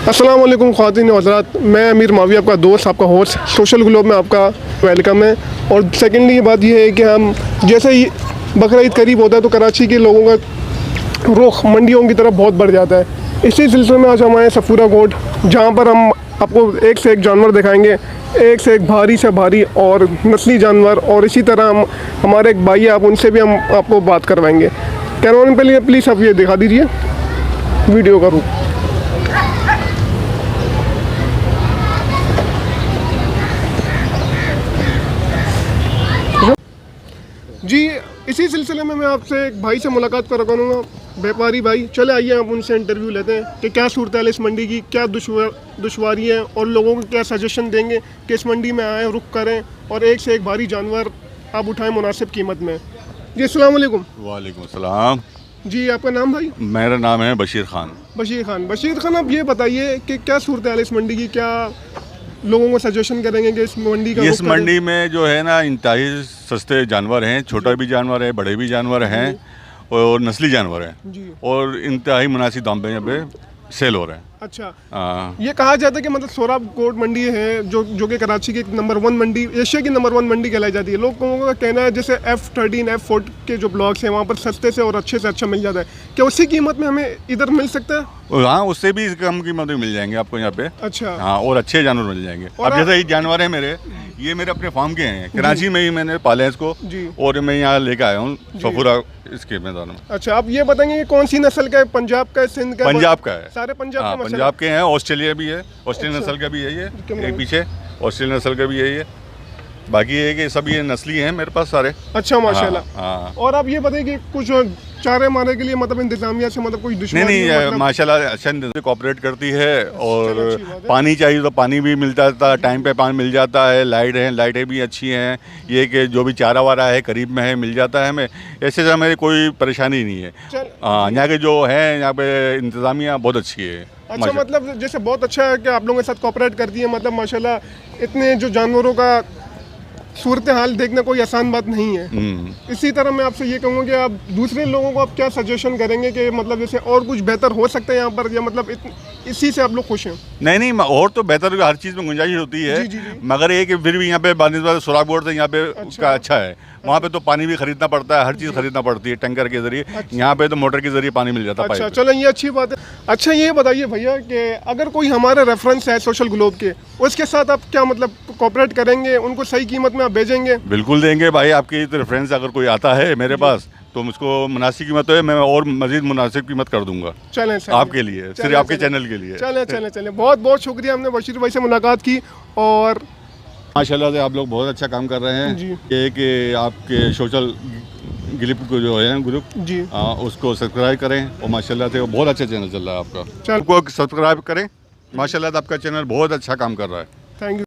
अस्सलाम वालेकुम ख़वातीन व हज़रात, मैं अमीर मावी आपका दोस्त, आपका होस्ट सोशल ग्लोब में आपका वेलकम है। और सेकेंडली बात यह है कि हम जैसे ही बकरा ईद करीब होता है तो कराची के लोगों का रुख मंडियों की तरफ बहुत बढ़ जाता है। इसी सिलसिले में आज हम आए सफूरा कोट, जहाँ पर हम आपको एक से एक जानवर दिखाएंगे, एक से एक भारी से भारी और नस्ली जानवर। और इसी तरह हम हमारे एक भाई है, आप उनसे भी हम आपको बात करवाएंगे। कैमरामैन पहले प्लीज़ आप ये दिखा दीजिए वीडियो का रूप। जी, इसी सिलसिले में मैं आपसे एक भाई से मुलाकात करवाऊंगा, व्यापारी भाई। चले आइए आप उनसे इंटरव्यू लेते हैं कि क्या सूरत है इस मंडी की, क्या दुश्वारी है और लोगों को क्या सजेशन देंगे कि इस मंडी में आएँ, रुक करें और एक से एक भारी जानवर आप उठाएं मुनासिब कीमत में। जी अस्सलाम वालेकुम। वालेकुम सलाम। जी आपका नाम भाई? मेरा नाम है बशीर खान। बशीर खान, आप ये बताइए कि क्या सूरत है इस मंडी की, क्या लोगों को सजेशन करेंगे कि इस मंडी का इस मंडी में जो है ना इंतहाई सस्ते जानवर हैं, छोटा भी जानवर है, बड़े भी जानवर हैं और नस्ली जानवर हैं जी। और इंतहाई मुनासिब दाम पे यहाँ पे सेल हो रहे हैं। अच्छा, ये कहा जाता है कि मतलब सोहराब कोट मंडी है जो कि कराची की नंबर 1 मंडी, एशिया की नंबर 1 मंडी कहलाई जाती है। लोगों का कहना है जैसे F13 F4 के जो ब्लॉक्स हैं वहाँ पर सस्ते से और अच्छे से अच्छा मिल जाता है। क्या उसी कीमत में हमें इधर मिल सकता है? हाँ, उससे भी कम कीमत में मिल जाएंगे आपको यहाँ पे। अच्छा, हाँ, और अच्छे जानवर मिल जाएंगे। अब जैसे ये जानवर है मेरे, ये मेरे अपने फार्म के हैं, कराची में ही मैंने पाले हैं इसको और मैं यहाँ लेकर आया हूँ सफूरा इसके मैदान में। अच्छा, आप ये बताएंगे कि कौन सी नस्ल का है? पंजाब का है, सिंध का है? पंजाब का है। सारे पंजाब हाँ, के पंजाब के हैं, ऑस्ट्रेलिया भी है, ऑस्ट्रेलियन नस्ल का भी है ये, एक पीछे ऑस्ट्रेलियन नस्ल का भी है ये। बाकी ये कि सब ये नस्ली हैं मेरे पास सारे। अच्छा, माशाल्लाह। हाँ। और आप ये बताइए कि कुछ चारे मारने के लिए मतलब इंतजामिया से मतलब कोई दुश्मनी नहीं, मतलब... माशाल्लाह अच्छा कोऑपरेट करती है और पानी चाहिए तो पानी भी मिलता था, टाइम पे पानी मिल जाता है, लाइटें भी अच्छी हैं। ये कि जो भी चारा वारा है करीब में है, मिल जाता है हमें। ऐसे से हमें कोई परेशानी नहीं है। हाँ, यहाँ के जो है यहाँ पे इंतजामिया बहुत अच्छी है। अच्छा, मतलब जैसे बहुत अच्छा है कि आप लोगों के साथ कोऑपरेट करती है। मतलब माशाल्लाह इतने जो जानवरों का सूरत हाल देखना कोई आसान बात नहीं है। इसी तरह मैं आपसे ये कहूँगा कि आप दूसरे लोगों को आप क्या सजेशन करेंगे कि मतलब जैसे और कुछ बेहतर हो सकता है यहाँ पर, या मतलब इसी से आप लोग खुश हैं? नहीं, और तो बेहतर हर चीज़ में गुंजाइश होती है। जी। मगर ये कि फिर भी यहाँ पे बानिस्बत सोहराब कोट से यहाँ पे उसका अच्छा है। वहाँ पे तो पानी भी खरीदना पड़ता है, हर चीज़ खरीदना पड़ती है टैंकर के जरिए। यहाँ पे तो मोटर के जरिए पानी मिल जाता है। अच्छा, चलो ये अच्छी बात है। अच्छा, ये बताइए भैया कि अगर कोई हमारे रेफरेंस है सोशल ग्लोब के, उसके साथ आप क्या मतलब कोऑपरेट करेंगे, उनको सही कीमत में आप भेजेंगे? बिल्कुल देंगे भाई। आपकी रेफरेंस अगर कोई आता है मेरे पास तो मुझको मुनासिब कीमत है, मैं और मजीद मुनासिब कीमत कर दूंगा। चलें आपके लिए, सिर्फ आपके चैनल के लिए। चलें। बहुत बहुत शुक्रिया, हमने बशीर भाई से मुलाकात की। और माशाल्लाह से आप लोग बहुत अच्छा काम कर रहे हैं। ये कि आपके सोशल ग्रुप को जो है ग्रुप जी, उसको सब्सक्राइब करें और माशाल्लाह से बहुत अच्छा चैनल चल रहा है आपका। सबको सब्सक्राइब करें, माशाल्लाह से आपका चैनल बहुत अच्छा काम कर रहा है। Thank you.